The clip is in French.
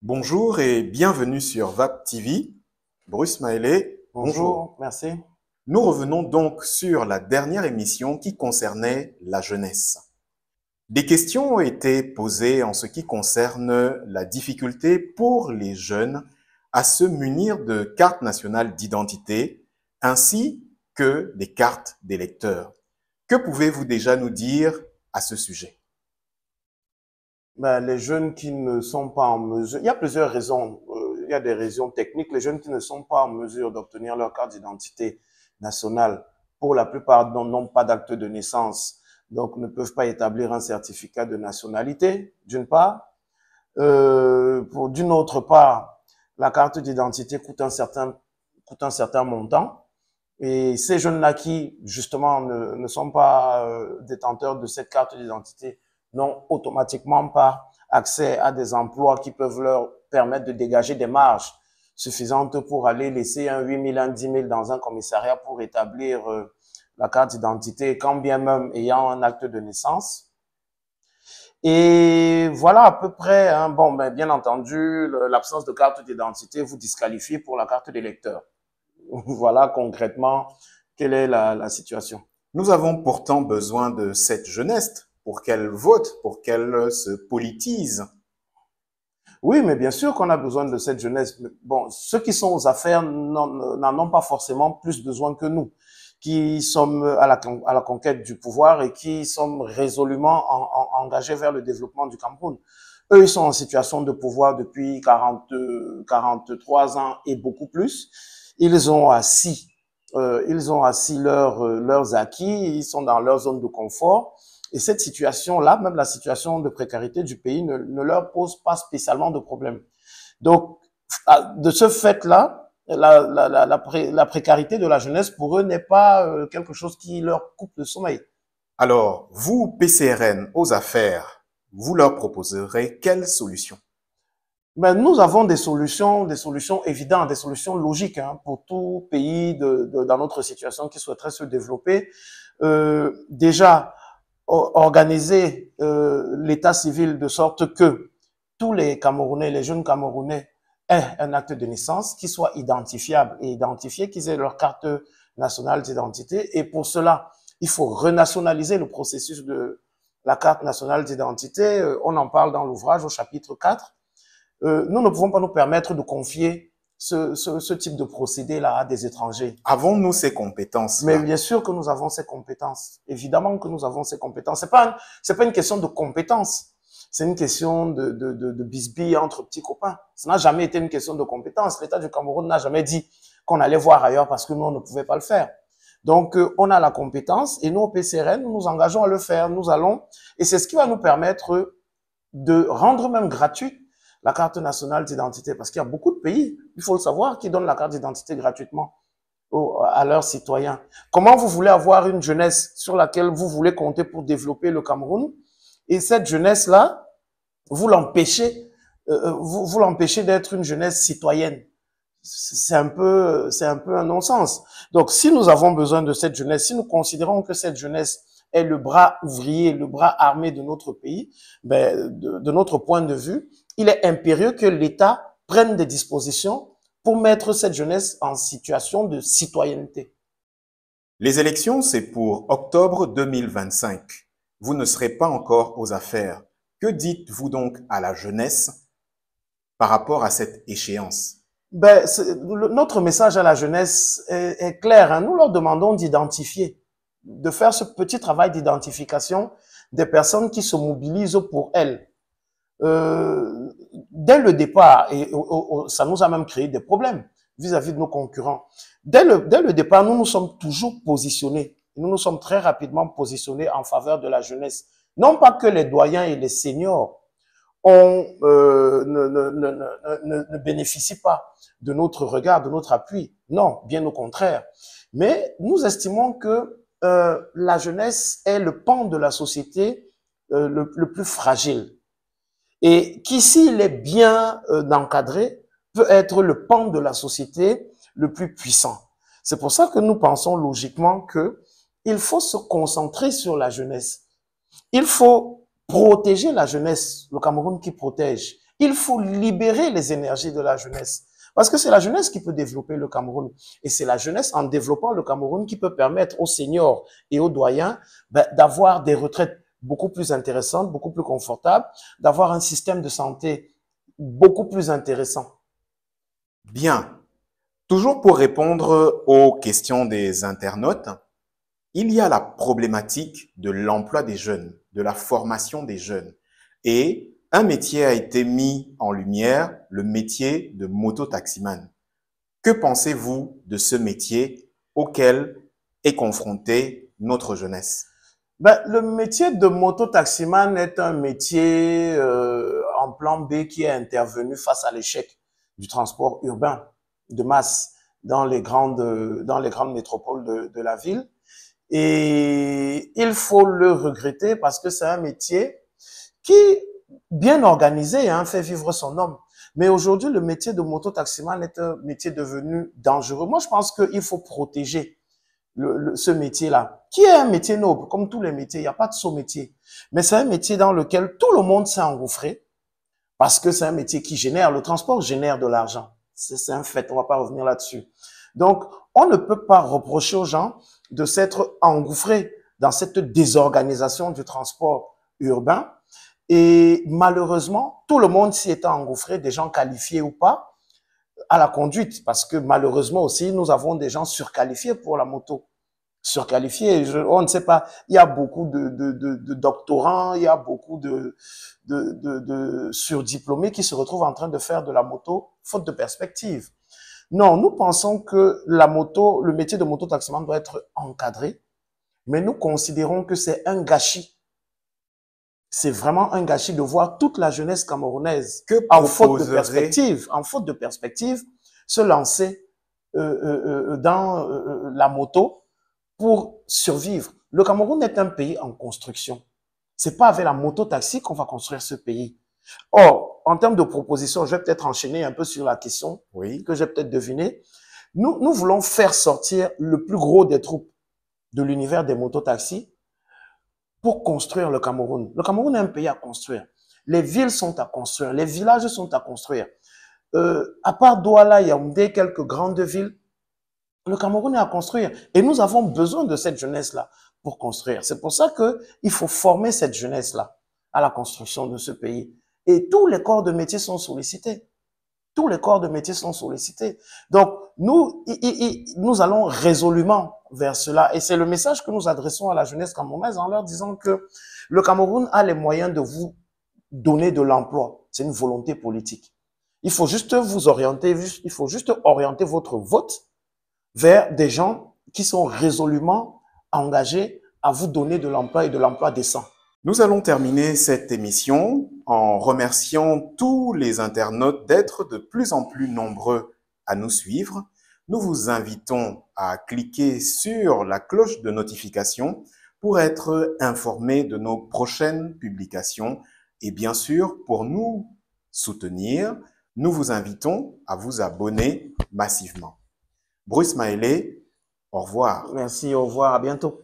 Bonjour et bienvenue sur VAP TV. Bruce Maëlé, bonjour. Bonjour, merci. Nous revenons donc sur la dernière émission qui concernait la jeunesse. Des questions ont été posées en ce qui concerne la difficulté pour les jeunes à se munir de cartes nationales d'identité ainsi que des cartes d'électeurs. Que pouvez-vous déjà nous dire à ce sujet? Les jeunes qui ne sont pas en mesure, il y a plusieurs raisons. Il y a des raisons techniques. Les jeunes qui ne sont pas en mesure d'obtenir leur carte d'identité nationale, pour la plupart n'ont pas d'acte de naissance, donc ne peuvent pas établir un certificat de nationalité, d'une part. D'une autre part, la carte d'identité coûte un certain montant. Et ces jeunes-là qui, justement, ne sont pas détenteurs de cette carte d'identité n'ont automatiquement pas accès à des emplois qui peuvent leur permettre de dégager des marges suffisantes pour aller laisser un 8 000, un 10 000 dans un commissariat pour établir la carte d'identité, quand bien même ayant un acte de naissance. Et voilà à peu près, hein, bon, ben, bien entendu, l'absence de carte d'identité vous disqualifie pour la carte d'électeur. Voilà concrètement quelle est la situation. Nous avons pourtant besoin de cette jeunesse pour qu'elle vote, pour qu'elle se politise. Oui, mais bien sûr qu'on a besoin de cette jeunesse. Bon, ceux qui sont aux affaires n'en ont pas forcément plus besoin que nous, qui sommes à la conquête du pouvoir et qui sommes résolument engagés vers le développement du Cameroun. Eux, ils sont en situation de pouvoir depuis 43 ans et beaucoup plus. Ils ont assis leurs acquis, ils sont dans leur zone de confort. Et cette situation-là, même la situation de précarité du pays, ne leur pose pas spécialement de problème. Donc, de ce fait-là, la précarité de la jeunesse, pour eux, n'est pas quelque chose qui leur coupe le sommeil. Alors, vous, PCRN, aux affaires, vous leur proposerez quelle solution? Mais nous avons des solutions évidentes, des solutions logiques hein, pour tout pays dans notre situation qui souhaiterait se développer. Déjà, organiser l'état civil de sorte que tous les Camerounais, les jeunes Camerounais aient un acte de naissance qui soit identifiable et identifié, qu'ils aient leur carte nationale d'identité. Et pour cela, il faut renationaliser le processus de la carte nationale d'identité. On en parle dans l'ouvrage au chapitre 4. Nous ne pouvons pas nous permettre de confier ce type de procédé-là à des étrangers. Avons-nous ces compétences-là? Mais bien sûr que nous avons ces compétences. Évidemment que nous avons ces compétences. C'est pas une question de compétences. C'est une question de bisbille entre petits copains. Ça n'a jamais été une question de compétences. L'État du Cameroun n'a jamais dit qu'on allait voir ailleurs parce que nous, on ne pouvait pas le faire. Donc, on a la compétence et nous, au PCRN, nous nous engageons à le faire. Nous allons, et c'est ce qui va nous permettre de rendre même gratuite la carte nationale d'identité. Parce qu'il y a beaucoup de pays, il faut le savoir, qui donnent la carte d'identité gratuitement à leurs citoyens. Comment vous voulez avoir une jeunesse sur laquelle vous voulez compter pour développer le Cameroun et cette jeunesse-là, vous l'empêchez d'être une jeunesse citoyenne. C'est un peu un non-sens. Donc, si nous avons besoin de cette jeunesse, si nous considérons que cette jeunesse est le bras ouvrier, le bras armé de notre pays, ben, de notre point de vue, il est impérieux que l'État prenne des dispositions pour mettre cette jeunesse en situation de citoyenneté. Les élections, c'est pour octobre 2025. Vous ne serez pas encore aux affaires. Que dites-vous donc à la jeunesse par rapport à cette échéance? Ben, notre message à la jeunesse est clair. Hein. Nous leur demandons d'identifier, de faire ce petit travail d'identification des personnes qui se mobilisent pour elles. Dès le départ, et ça nous a même créé des problèmes vis-à-vis de nos concurrents. Dès le départ, nous nous sommes toujours positionnés, nous nous sommes très rapidement positionnés en faveur de la jeunesse. Non pas que les doyens et les seniors ne bénéficient pas de notre regard, de notre appui. Non, bien au contraire. Mais nous estimons que la jeunesse est le pan de la société le plus fragile. Et qui, s'il est bien encadré, peut être le pan de la société le plus puissant. C'est pour ça que nous pensons logiquement que il faut se concentrer sur la jeunesse. Il faut protéger la jeunesse, le Cameroun qui protège, Il faut libérer les énergies de la jeunesse. Parce que c'est la jeunesse qui peut développer le Cameroun. Et c'est la jeunesse, en développant le Cameroun, qui peut permettre aux seniors et aux doyens d'avoir des retraites beaucoup plus intéressantes, beaucoup plus confortables, d'avoir un système de santé beaucoup plus intéressant. Bien. Toujours pour répondre aux questions des internautes, il y a la problématique de l'emploi des jeunes, de la formation des jeunes. Et un métier a été mis en lumière, le métier de mototaximan. Que pensez-vous de ce métier auquel est confrontée notre jeunesse? Le métier de mototaximan est un métier en plan B qui est intervenu face à l'échec du transport urbain de masse dans les grandes métropoles de la ville. Et il faut le regretter parce que c'est un métier qui, bien organisé, fait vivre son homme. Mais aujourd'hui, le métier de mototaximan est un métier devenu dangereux. Moi, je pense qu'il faut protéger ce métier-là, qui est un métier noble, comme tous les métiers. Il n'y a pas de sot métier. Mais c'est un métier dans lequel tout le monde s'est engouffré parce que c'est un métier qui génère, le transport génère de l'argent. C'est un fait, on va pas revenir là-dessus. Donc, on ne peut pas reprocher aux gens de s'être engouffrés dans cette désorganisation du transport urbain. Et malheureusement, tout le monde s'y est engouffré, des gens qualifiés ou pas, à la conduite. Parce que malheureusement aussi, nous avons des gens surqualifiés pour la moto. Surqualifiés, on ne sait pas. Il y a beaucoup de doctorants, il y a beaucoup de surdiplômés qui se retrouvent en train de faire de la moto, faute de perspective. Non, nous pensons que le métier de mototaximan doit être encadré, mais nous considérons que c'est un gâchis. C'est vraiment un gâchis de voir toute la jeunesse camerounaise en faute de perspective, se lancer dans la moto pour survivre. Le Cameroun est un pays en construction. C'est pas avec la moto-taxi qu'on va construire ce pays. Or, en termes de propositions, je vais peut-être enchaîner un peu sur la question que j'ai peut-être devinée. Nous voulons faire sortir le plus gros des troupes de l'univers des mototaxis pour construire le Cameroun. Le Cameroun est un pays à construire. Les villes sont à construire. Les villages sont à construire. À part Douala, Yaoundé, quelques grandes villes, le Cameroun est à construire. Et nous avons besoin de cette jeunesse-là pour construire. C'est pour ça qu'il faut former cette jeunesse-là à la construction de ce pays. Et tous les corps de métier sont sollicités. Tous les corps de métier sont sollicités. Donc, nous allons résolument vers cela. Et c'est le message que nous adressons à la jeunesse camerounaise en leur disant que le Cameroun a les moyens de vous donner de l'emploi. C'est une volonté politique. Il faut juste vous orienter, il faut juste orienter votre vote vers des gens qui sont résolument engagés à vous donner de l'emploi et de l'emploi décent. Nous allons terminer cette émission en remerciant tous les internautes d'être de plus en plus nombreux à nous suivre. Nous vous invitons à cliquer sur la cloche de notification pour être informés de nos prochaines publications. Et bien sûr, pour nous soutenir, nous vous invitons à vous abonner massivement. Bruce Maëlé, au revoir. Merci, au revoir, à bientôt.